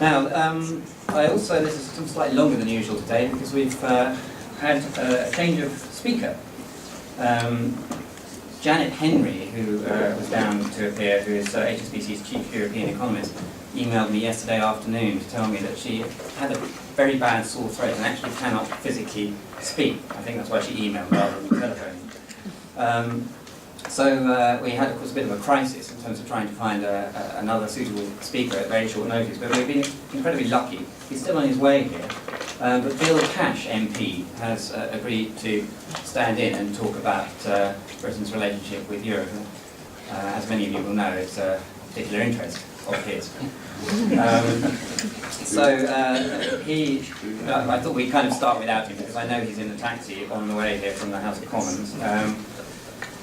Now, I also, this is slightly longer than usual today because we've had a change of speaker. Janet Henry, who was down to appear, who is HSBC's chief European economist, emailed me yesterday afternoon to tell me that she had a very bad sore throat and actually cannot physically speak. I think that's why she emailed rather than telephoning. So we had, of course, a bit of a crisis in terms of trying to find another suitable speaker at very short notice, but we've been incredibly lucky. He's still on his way here. But Bill Cash, MP, has agreed to stand in and talk about Britain's relationship with Europe. As many of you will know, it's a particular interest of his. I thought we'd kind of start without him because I know he's in the taxi on the way here from the House of Commons.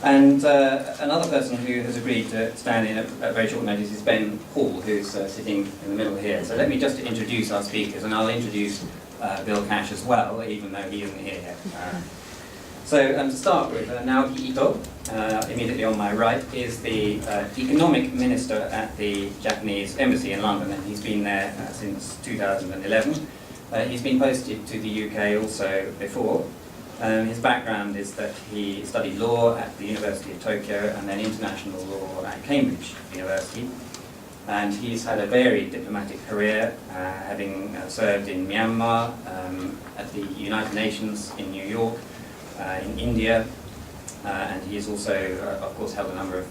And another person who has agreed to stand in at very short notice is Ben Hall, who's sitting in the middle here. So let me just introduce our speakers, and I'll introduce Bill Cash as well, even though he isn't here yet. To start with, Naoki Ito, immediately on my right, is the Economic Minister at the Japanese Embassy in London, and he's been there since 2011. He's been posted to the UK also before. His background is that he studied law at the University of Tokyo and then international law at Cambridge University. And he's had a varied diplomatic career, having served in Myanmar, at the United Nations in New York, in India, and he's also, of course, held a number of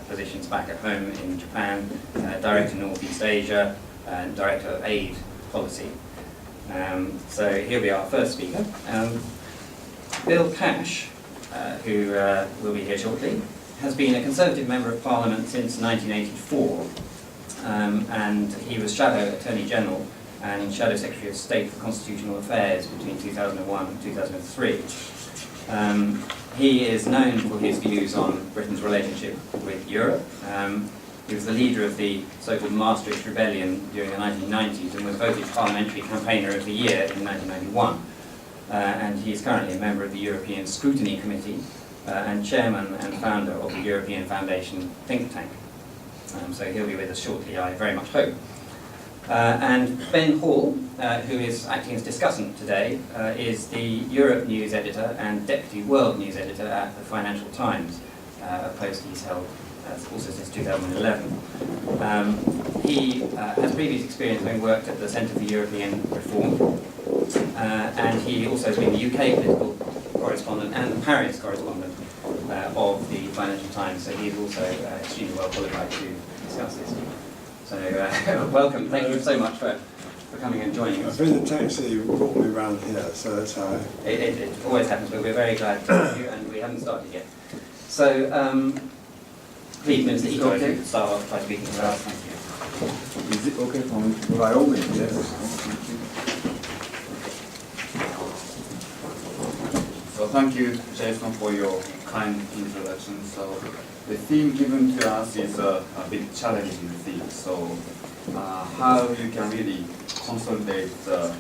positions back at home in Japan, Director of Northeast Asia, and Director of Aid Policy. So he'll be our first speaker. Bill Cash, who will be here shortly, has been a Conservative Member of Parliament since 1984, and he was Shadow Attorney General and Shadow Secretary of State for Constitutional Affairs between 2001 and 2003. He is known for his views on Britain's relationship with Europe. He was the leader of the so-called Maastricht Rebellion during the 1990s and was voted Parliamentary Campaigner of the Year in 1991. And he is currently a member of the European Scrutiny Committee and chairman and founder of the European Foundation think tank. So he'll be with us shortly, I very much hope. And Ben Hall, who is acting as discussant today, is the Europe News Editor and Deputy World News Editor at the Financial Times, a post he's held also since 2011. He has previous experience having worked at the Centre for European Reform, and he also has been the UK political correspondent and the Paris correspondent of the Financial Times, so he's also extremely well qualified to discuss this. So welcome, thank you so much for coming and joining us. I've been in the taxi, you brought me around here, so that's how it always happens, but we're very glad to have you, and we haven't started yet. So please, Minister Ito, if you could start off by speaking to us. Thank you. Is it okay for me? By all means, yes. So thank you, Jason, for your kind introduction. So the theme given to us is a bit challenging theme. So how you can really consolidate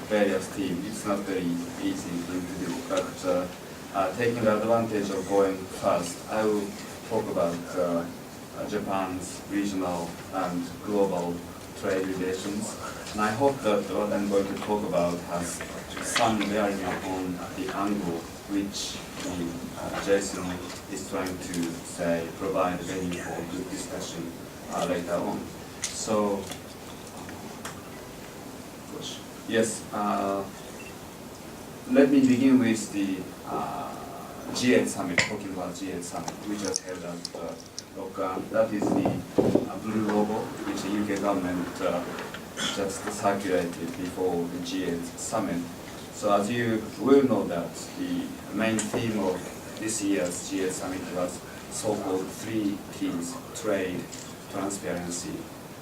various themes, it's not very easy thing to do. But taking the advantage of going fast, I will talk about Japan's regional and global trade relations. And I hope that what I'm going to talk about has some bearing upon the angle which Jason is trying to say provide a venue for good discussion later on. So, yes, let me begin with the G8 summit, talking about G8 summit, which was held at Rokan. That is the blue logo which the UK government just circulated before the G8 summit. So as you will know that the main theme of this year's G8 summit was so-called three T's: trade, transparency,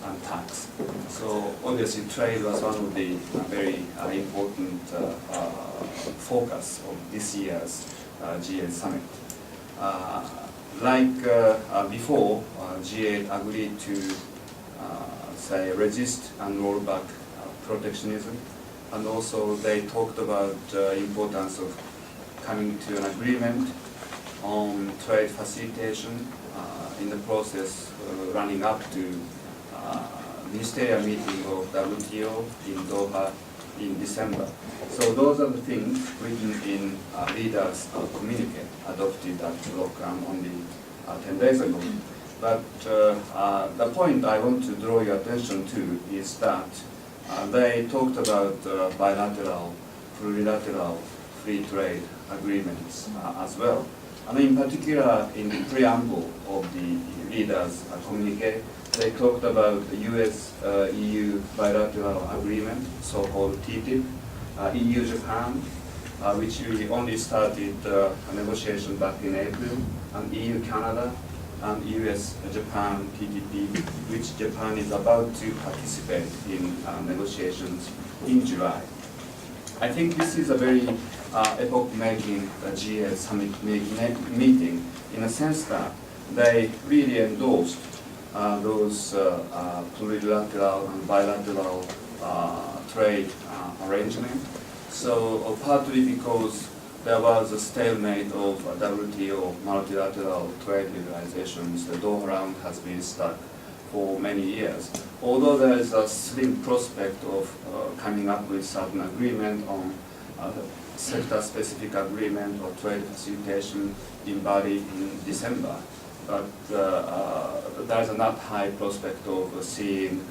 and tax. So obviously trade was one of the very important focus of this year's G8 summit. Before, G8 agreed to say resist and roll back protectionism, and also they talked about the importance of coming to an agreement on trade facilitation in the process running up to ministerial meeting of WTO in Doha in December. So those are the things written in leaders' communique adopted at Locan only 10 days ago. But the point I want to draw your attention to is that they talked about bilateral, plurilateral free trade agreements as well. And in particular, in the preamble of the leaders' communique, they talked about the US-EU bilateral agreement, so-called TTIP, EU-Japan, which we only started negotiation back in April, and EU-Canada, and US-Japan TTP, which Japan is about to participate in negotiations in July. I think this is a very epoch-making GA summit meeting in a sense that they really endorsed those plurilateral and bilateral trade arrangements. So partly because there was a stalemate of WTO multilateral trade liberalizations, the Doha round has been stuck for many years. Although there is a slim prospect of coming up with certain agreement on sector-specific agreement or trade facilitation in Bali in December, but there is a not high prospect of seeing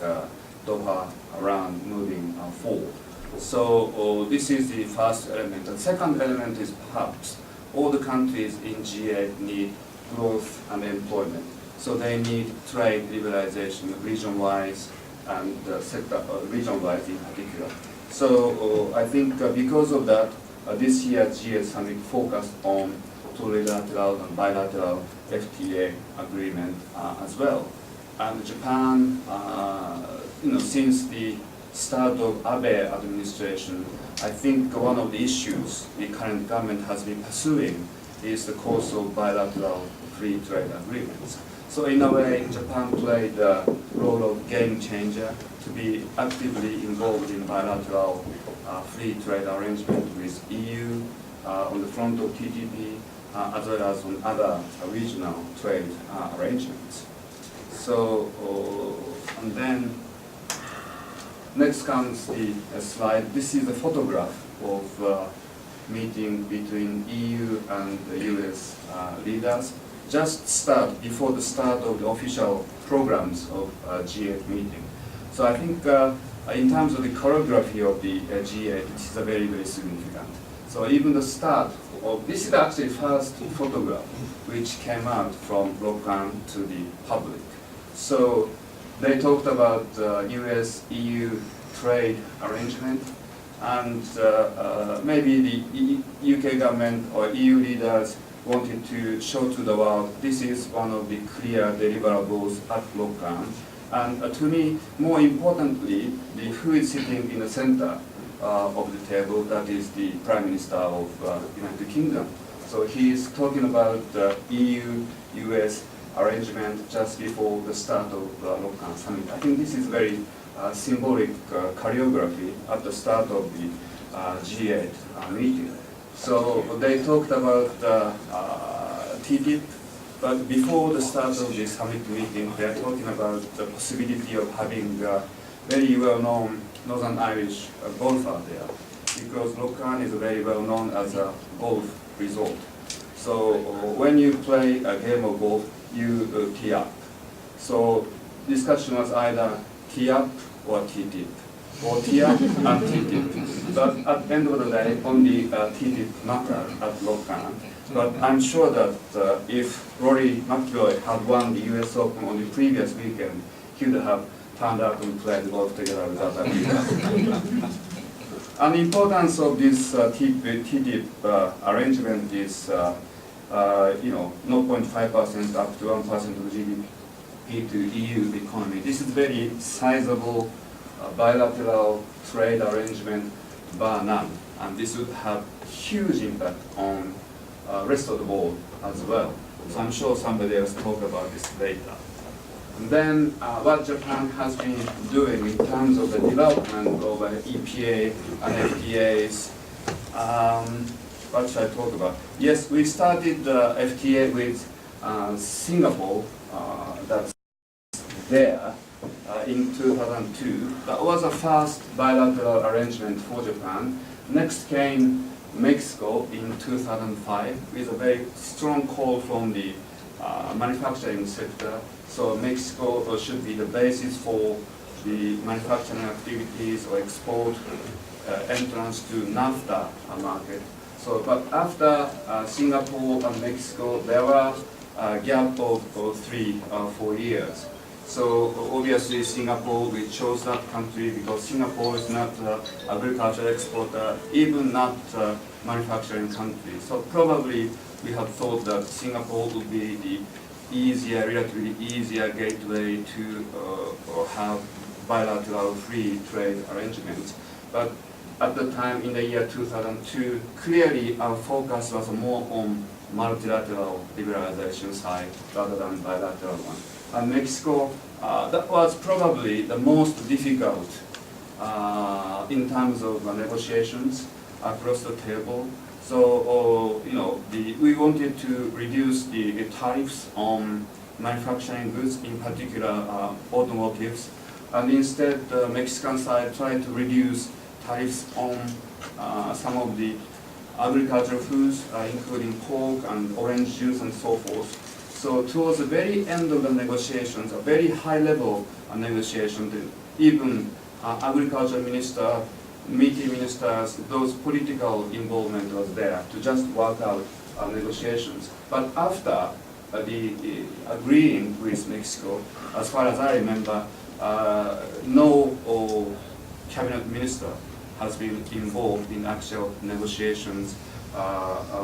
Doha round moving forward. So this is the first element. The second element is perhaps all the countries in G8 need growth and employment. So they need trade liberalization region-wise and sector region-wise in particular. So I think because of that, this year G8 summit focused on plurilateral and bilateral FTA agreement as well. And Japan, since the start of Abe administration, I think one of the issues the current government has been pursuing is the course of bilateral free trade agreements. So in a way, Japan played the role of game changer to be actively involved in bilateral free trade arrangement with EU on the front of TTP, as well as on other regional trade arrangements. So, and then next comes the slide. This is a photograph of meeting between EU and the US leaders, just before the start of the official programs of G8 meeting. So I think in terms of the choreography of the G8, this is a very, very significant. So even the start of, this is actually first photograph which came out from Locan to the public. So they talked about US-EU trade arrangement, and maybe the UK government or EU leaders wanted to show to the world this is one of the clear deliverables at Locan. And to me, more importantly, who is sitting in the center of the table, that is the Prime Minister of United Kingdom. So he is talking about the EU-US arrangement just before the start of the Locan summit. I think this is very symbolic choreography at the start of the G8 meeting. So they talked about TTIP, but before the start of the summit meeting, they are talking about the possibility of having very well-known Northern Irish golfer there, because Locan is very well-known as a golf resort. So when you play a game of golf, you tee up. So discussion was either tee up or TTIP, or tee up and TTIP. But at the end of the day, only TTIP mattered at Locan. But I'm sure that if Rory McIlroy had won the US Open on the previous weekend, he would have turned out and played golf together with other people. And the importance of this TTIP arrangement is 0.5% up to 1% of GDP to EU economy. This is very sizable bilateral trade arrangement bar none, and this would have huge impact on rest of the world as well. So I'm sure somebody else talk about this later. And then what Japan has been doing in terms of the development of EPA and FTAs. What should I talk about? Yes, we started the FTA with Singapore, that's there in 2002. That was the first bilateral arrangement for Japan. Next came Mexico in 2005 with a very strong call from the manufacturing sector. So Mexico should be the basis for the manufacturing activities or export entrance to NAFTA market. So, but after Singapore and Mexico, there were a gap of 3-4 years. So obviously Singapore, we chose that country because Singapore is not agricultural exporter, even not manufacturing country. So probably we have thought that Singapore would be the easier, relatively easier gateway to have bilateral free trade arrangements. But at the time in the year 2002, clearly our focus was more on multilateral liberalization side rather than bilateral one. And Mexico, that was probably the most difficult in terms of negotiations across the table. So, we wanted to reduce the tariffs on manufacturing goods, in particular automotives, and instead the Mexican side tried to reduce tariffs on some of the agricultural foods, including pork and orange juice and so forth. So towards the very end of the negotiations, a very high level of negotiation, even agriculture minister, meaty ministers, those political involvement was there to just work out negotiations. But after the agreeing with Mexico, as far as I remember, no cabinet minister has been involved in actual negotiations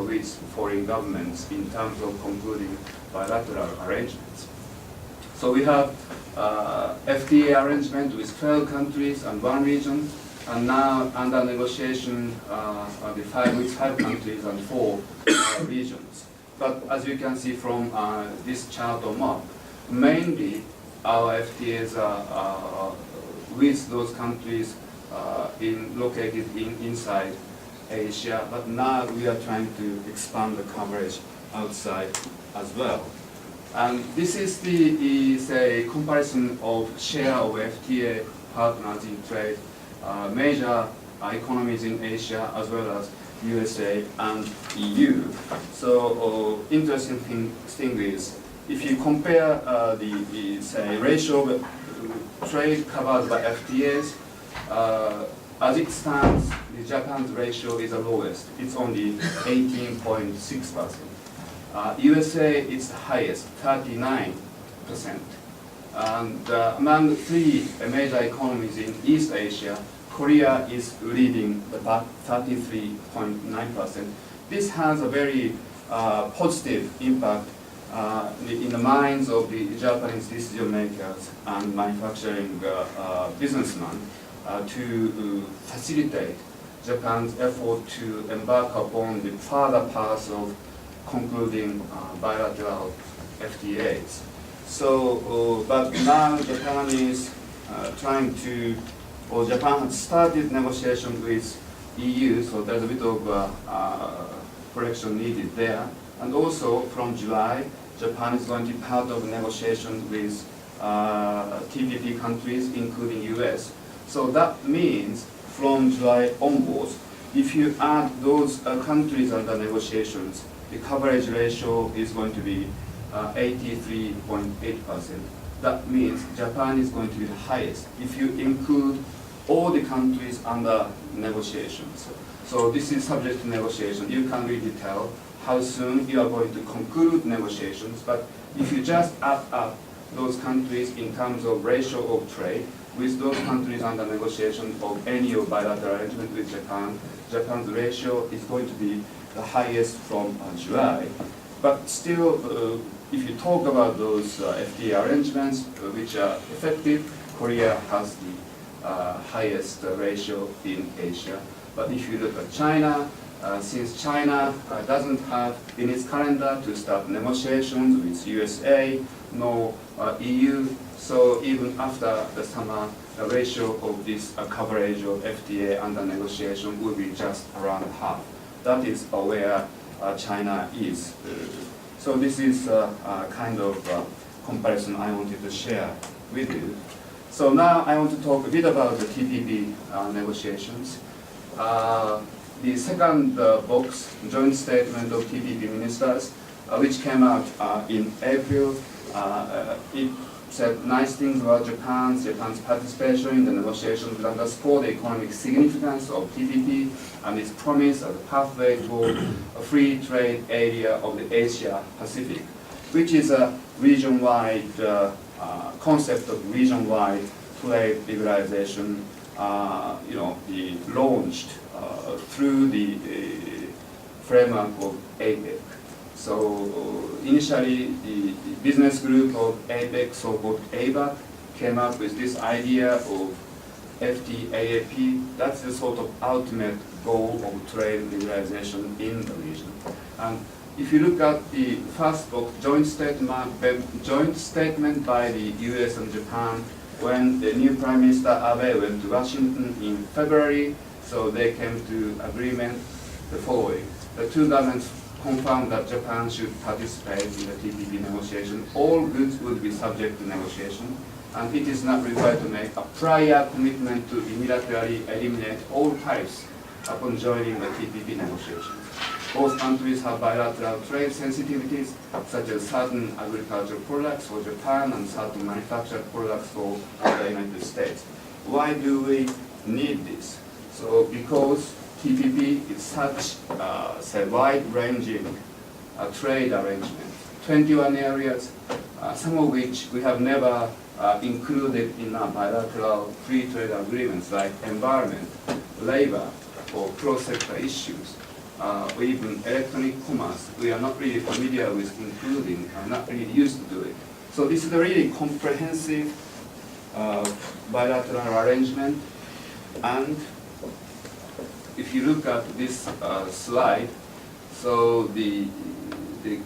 with foreign governments in terms of concluding bilateral arrangements. So we have FTA arrangement with 12 countries and 1 region, and now under negotiation with 5 countries and 4 regions. But as you can see from this chart or map, mainly our FTAs are with those countries located inside Asia, but now we are trying to expand the coverage outside as well. And this is the say, comparison of share of FTA partners in trade, major economies in Asia as well as USA and EU. So interesting thing is, if you compare the say, ratio of trade covered by FTAs, as it stands, the Japan's ratio is the lowest. It's only 18.6%. USA is the highest, 39%. And among 3 major economies in East Asia, Korea is leading the back, 33.9%. This has a very positive impact in the minds of the Japanese decision makers and manufacturing businessmen to facilitate Japan's effort to embark upon the further path of concluding bilateral FTAs. So, but now Japan is trying to, or Japan has started negotiations with EU, so there's a bit of correction needed there. And also from July, Japan is going to be part of negotiations with TPP countries, including US. So that means from July onwards, if you add those countries under negotiations, the coverage ratio is going to be 83.8%. That means Japan is going to be the highest if you include all the countries under negotiations. So this is subject to negotiation. You can't really tell how soon you are going to conclude negotiations, but if you just add up those countries in terms of ratio of trade with those countries under negotiation of any bilateral arrangement with Japan, Japan's ratio is going to be the highest from July. But still, if you talk about those FTA arrangements which are effective, Korea has the highest ratio in Asia. But if you look at China, since China doesn't have in its calendar to start negotiations with USA, no EU, so even after the summer, the ratio of this coverage of FTA under negotiation will be just around half. That is where China is. So this is a kind of comparison I wanted to share with you. So now I want to talk a bit about the TPP negotiations. The second box, joint statement of TPP ministers, which came out in April, it said nice things about Japan's participation in the negotiations that underscore the economic significance of TPP and its promise as a pathway toward a free trade area of the Asia Pacific, which is a region-wide concept of region-wide trade liberalization, launched through the framework of APEC. So initially, the business group of APEC, so-called ABAC, came up with this idea of FTAAP. That's the sort of ultimate goal of trade liberalization in the region. And if you look at the first book, joint statement by the US and Japan, when the new Prime Minister Abe went to Washington in February, so they came to agreement the following. The two governments confirmed that Japan should participate in the TPP negotiation. All goods would be subject to negotiation, and it is not required to make a prior commitment to unilaterally eliminate all tariffs upon joining the TPP negotiations. Both countries have bilateral trade sensitivities, such as certain agricultural products for Japan and certain manufactured products for the United States. Why do we need this? So because TPP is such a wide-ranging trade arrangement, 21 areas, some of which we have never included in our bilateral free trade agreements, like environment, labor, or cross-sector issues. Or even electronic commerce, we are not really familiar with including, not really used to do it. So this is a really comprehensive bilateral arrangement. And if you look at this slide, so the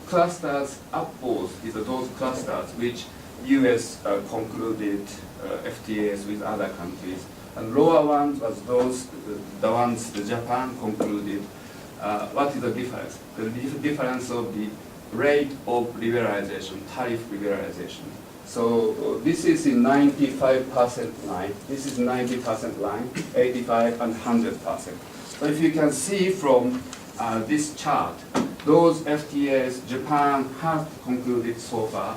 clusters upwards is those clusters which US concluded FTAs with other countries. And lower ones was the ones that Japan concluded. What is the difference? The difference of the rate of liberalization, tariff liberalization. So this is in 95% line. This is 90% line, 85 and 100%. So if you can see from this chart, those FTAs Japan has concluded so far.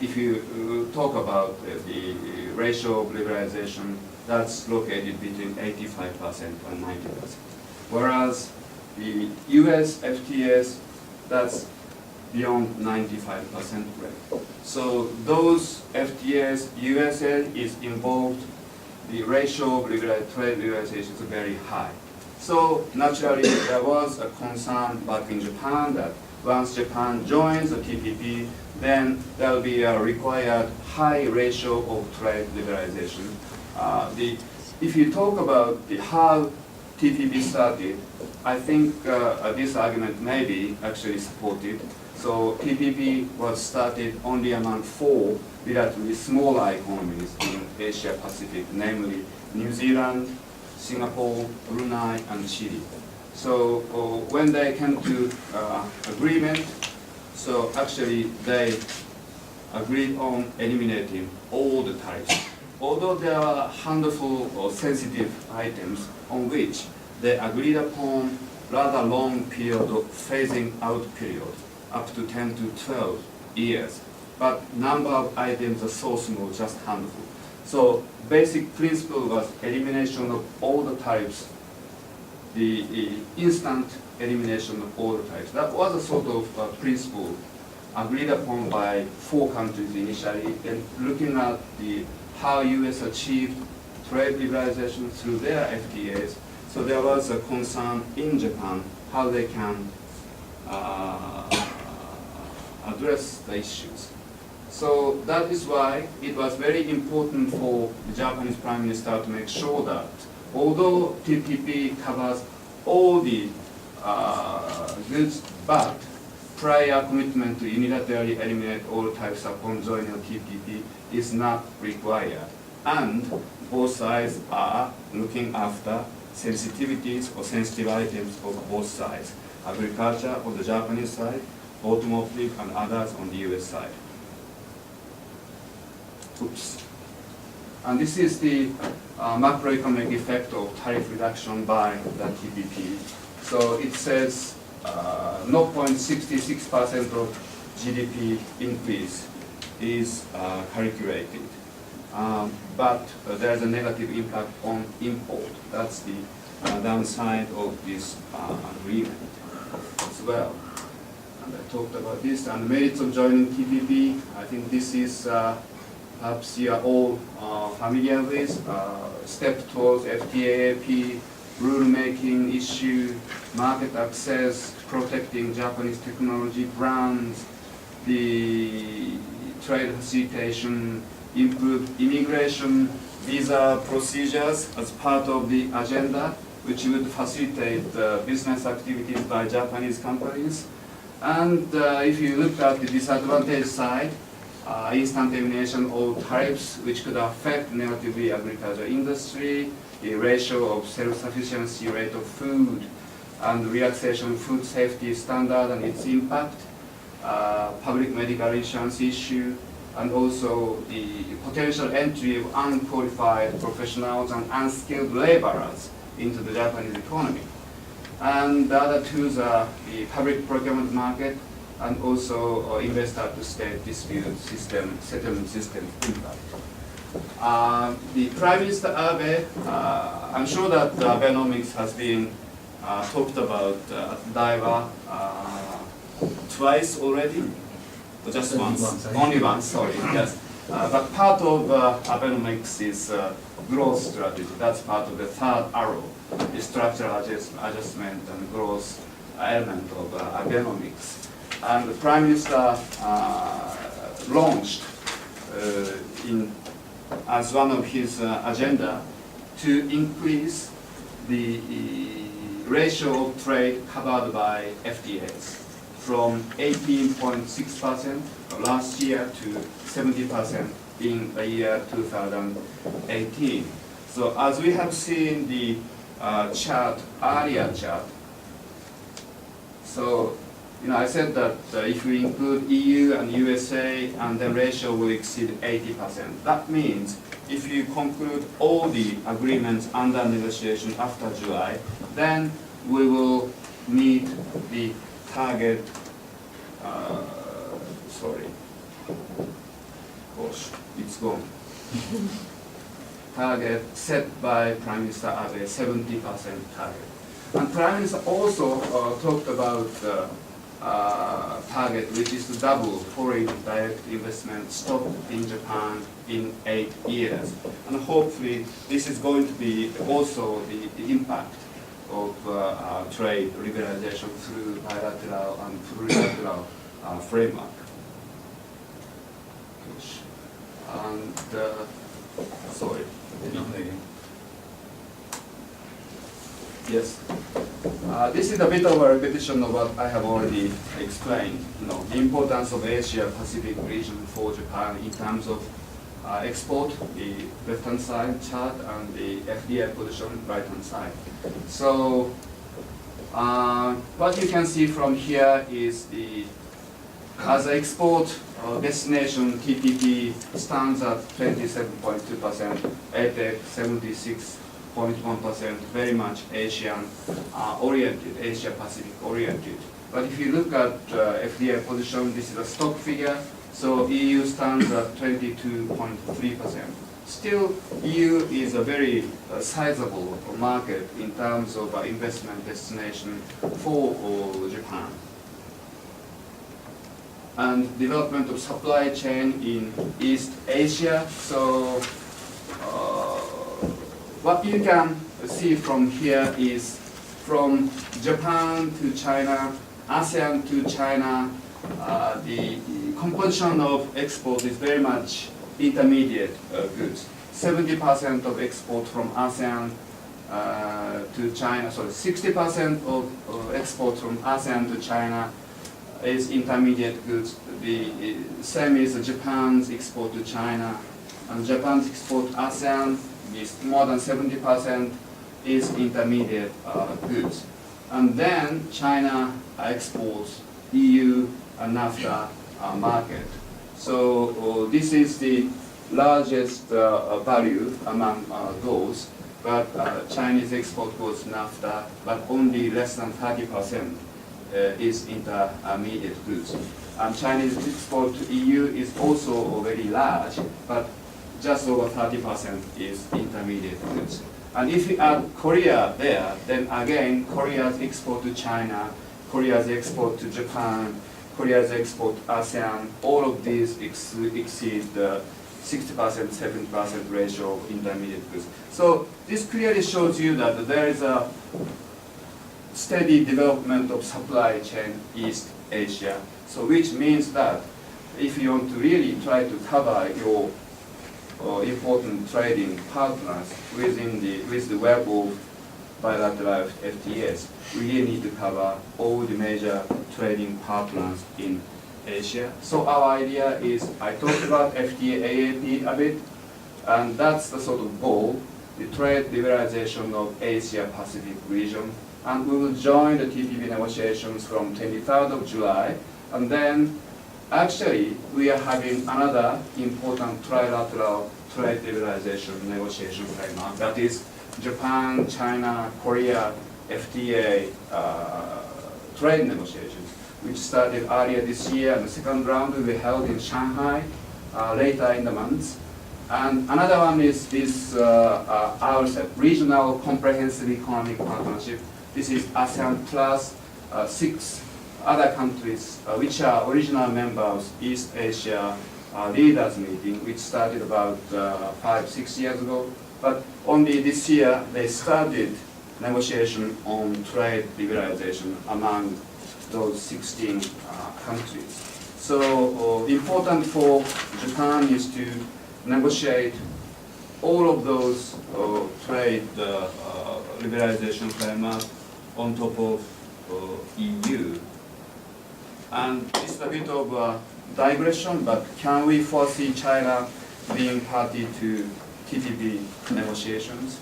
If you talk about the ratio of liberalization, that's located between 85% and 90%. Whereas the US FTAs, that's beyond 95% rate. So those FTAs, USA is involved, the ratio of trade liberalization is very high. So naturally, there was a concern back in Japan that once Japan joins the TPP, then there will be a required high ratio of trade liberalization. If you talk about how TPP started, I think this argument may be actually supported. So TPP was started only among 4 relatively smaller economies in Asia Pacific, namely New Zealand, Singapore, Brunei, and Chile. So when they came to agreement, so actually they agreed on eliminating all the tariffs. Although there are a handful of sensitive items on which they agreed upon rather long period of phasing out period, up to 10 to 12 years. But number of items are so small, just handful. So basic principle was elimination of all the tariffs, the instant elimination of all the tariffs. That was a sort of principle agreed upon by 4 countries initially, and looking at how US achieved trade liberalization through their FTAs. So there was a concern in Japan how they can address the issues. So that is why it was very important for the Japanese Prime Minister to make sure that although TPP covers all the goods, but prior commitment to unilaterally eliminate all tariffs upon joining the TPP is not required. And both sides are looking after sensitivities or sensitive items of both sides. Agriculture on the Japanese side, automotive and others on the US side. Oops. And this is the macroeconomic effect of tariff reduction by the TPP. So it says 0.66% of GDP increase is calculated. But there's a negative impact on import. That's the downside of this agreement as well. And I talked about this and the merits of joining TPP. I think this is perhaps you are all familiar with. Step towards FTAAP, rule-making issue, market access, protecting Japanese technology brands, the trade facilitation, improved immigration visa procedures as part of the agenda, which would facilitate business activities by Japanese companies. And if you look at the disadvantage side, instant elimination of tariffs, which could affect negatively agriculture industry, the ratio of self-sufficiency rate of food, and relaxation of food safety standard and its impact, public medical insurance issue, and also the potential entry of unqualified professionals and unskilled laborers into the Japanese economy. And the other tools are the public procurement market and also investor-to-state dispute system, settlement system impact. The Prime Minister Abe, I'm sure that Abenomics has been talked about at Daiwa twice already, or just once? Only once, sorry, yes. But part of Abenomics is growth strategy. That's part of the third arrow, the structural adjustment and growth element of Abenomics. And the Prime Minister launched as one of his agenda to increase the ratio of trade covered by FTAs from 18.6% last year to 70% in the year 2018. So as we have seen the earlier chart, so I said that if we include EU and USA, and the ratio will exceed 80%. That means if you conclude all the agreements under negotiation after July, then we will meet the target. Sorry, gosh, it's gone. Target set by Prime Minister Abe, 70% target. And Prime Minister also talked about target, which is to double foreign direct investment stock in Japan in 8 years. And hopefully this is going to be also the impact of trade liberalization through bilateral and plurilateral framework. And sorry. Yes. This is a bit of a repetition of what I have already explained. The importance of Asia-Pacific region for Japan in terms of export, the left-hand side chart, and the FDI position, right-hand side. So what you can see from here is as an export destination, TPP stands at 27.2%, APEC 76.1%, very much Asian-oriented, Asia-Pacific oriented. But if you look at FDI position, this is a stock figure, so EU stands at 22.3%. Still, EU is a very sizable market in terms of investment destination for Japan. And development of supply chain in East Asia. So what you can see from here is from Japan to China, ASEAN to China, the composition of export is very much intermediate goods. 70% of export from ASEAN to China, sorry, 60% of export from ASEAN to China is intermediate goods. The same is Japan's export to China, and Japan's export to ASEAN is more than 70% is intermediate goods. And then China exports EU and NAFTA market. So this is the largest value among those, but Chinese export goes NAFTA, but only less than 30% is intermediate goods. And Chinese export to EU is also very large, but just over 30% is intermediate goods. And if you add Korea there, then again, Korea's export to China, Korea's export to Japan, Korea's export to ASEAN, all of these exceed the 60%, 70% ratio of intermediate goods. So this clearly shows you that there is a steady development of supply chain East Asia. So which means that if you want to really try to cover your important trading partners with the web of bilateral FTAs, we really need to cover all the major trading partners in Asia. So our idea is, I talked about FTA, AAP a bit, and that's the sort of goal, the trade liberalization of Asia-Pacific region. And we will join the TPP negotiations from 23rd of July. And then, actually, we are having another important trilateral trade liberalization negotiation framework. That is Japan, China, Korea, FTA trade negotiations, which started earlier this year, and the second round will be held in Shanghai later in the month. And another one is this RCEP, Regional Comprehensive Economic Partnership. This is ASEAN plus 6 other countries which are original members East Asia leaders meeting, which started about 5-6 years ago. But only this year they started negotiation on trade liberalization among those 16 countries. So important for Japan is to negotiate all of those trade liberalization framework on top of EU. And it's a bit of a digression, but can we foresee China being party to TPP negotiations?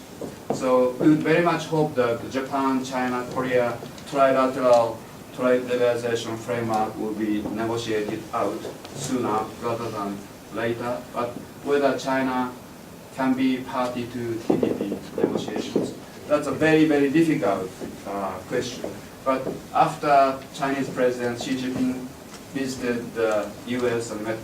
So we would very much hope that Japan, China, Korea trilateral trade liberalization framework will be negotiated out sooner rather than later. But whether China can be party to TPP negotiations, that's a very, very difficult question. But after Chinese President Xi Jinping visited the US and met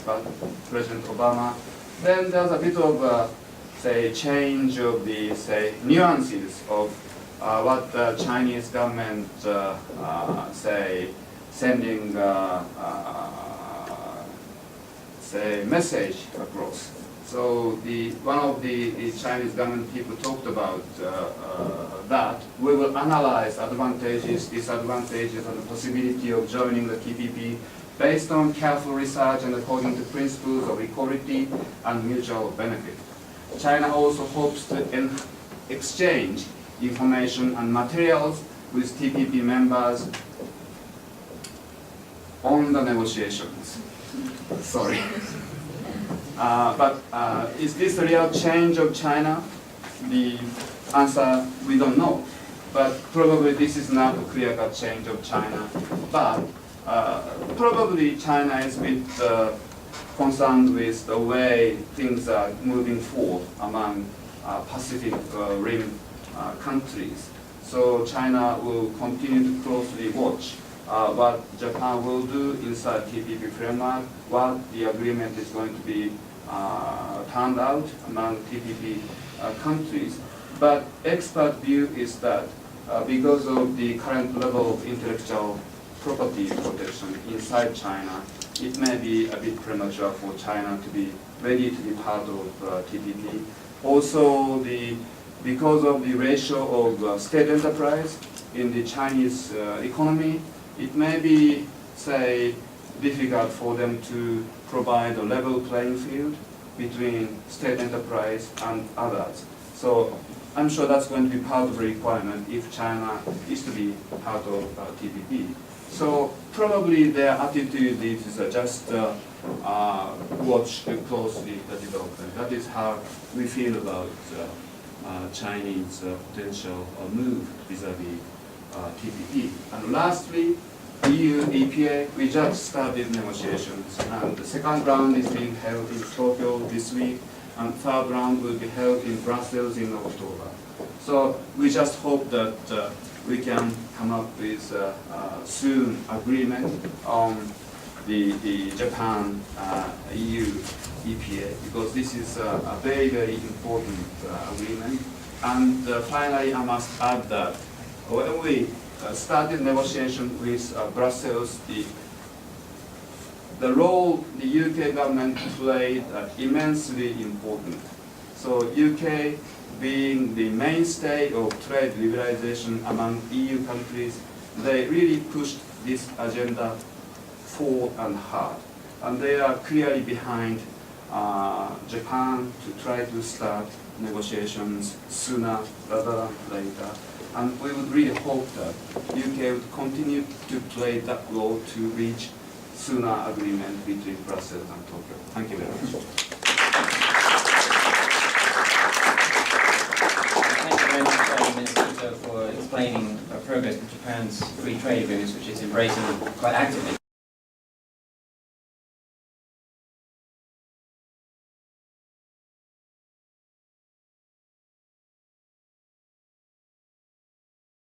President Obama, then there's a bit of say, change of the, say, nuances of what the Chinese government, say, sending, say, message across. So one of the Chinese government people talked about that. We will analyze advantages, disadvantages, and the possibility of joining the TPP based on careful research and according to principles of equality and mutual benefit. China also hopes to exchange information and materials with TPP members on the negotiations. Sorry. But is this a real change of China? The answer, we don't know. But probably this is not a clear-cut change of China. But probably China is a bit concerned with the way things are moving forward among Pacific Rim countries. So China will continue to closely watch what Japan will do inside TPP framework, what the agreement is going to be turned out among TPP countries. But expert view is that because of the current level of intellectual property protection inside China, it may be a bit premature for China to be ready to be part of TPP. Also, because of the ratio of state enterprise in the Chinese economy, it may be, say, difficult for them to provide a level playing field between state enterprise and others. So I'm sure that's going to be part of the requirement if China is to be part of TPP. So probably their attitude is just watch closely the development. That is how we feel about Chinese potential move vis-a-vis TPP. And lastly, EU EPA, we just started negotiations, and the second round is being held in Tokyo this week, and third round will be held in Brussels in October. So we just hope that we can come up with soon agreement on the Japan EU EPA, because this is a very, very important agreement. And finally, I must add that when we started negotiation with Brussels, the role the UK government played immensely important. So UK being the mainstay of trade liberalization among EU countries, they really pushed this agenda forward and hard. And they are clearly behind Japan to try to start negotiations sooner rather than later. And we would really hope that UK would continue to play that role to reach sooner agreement between Brussels and Tokyo. Thank you very much. Thank you very much, Minister Ito, for explaining progress with Japan's free trade agreements, which it's embracing quite actively.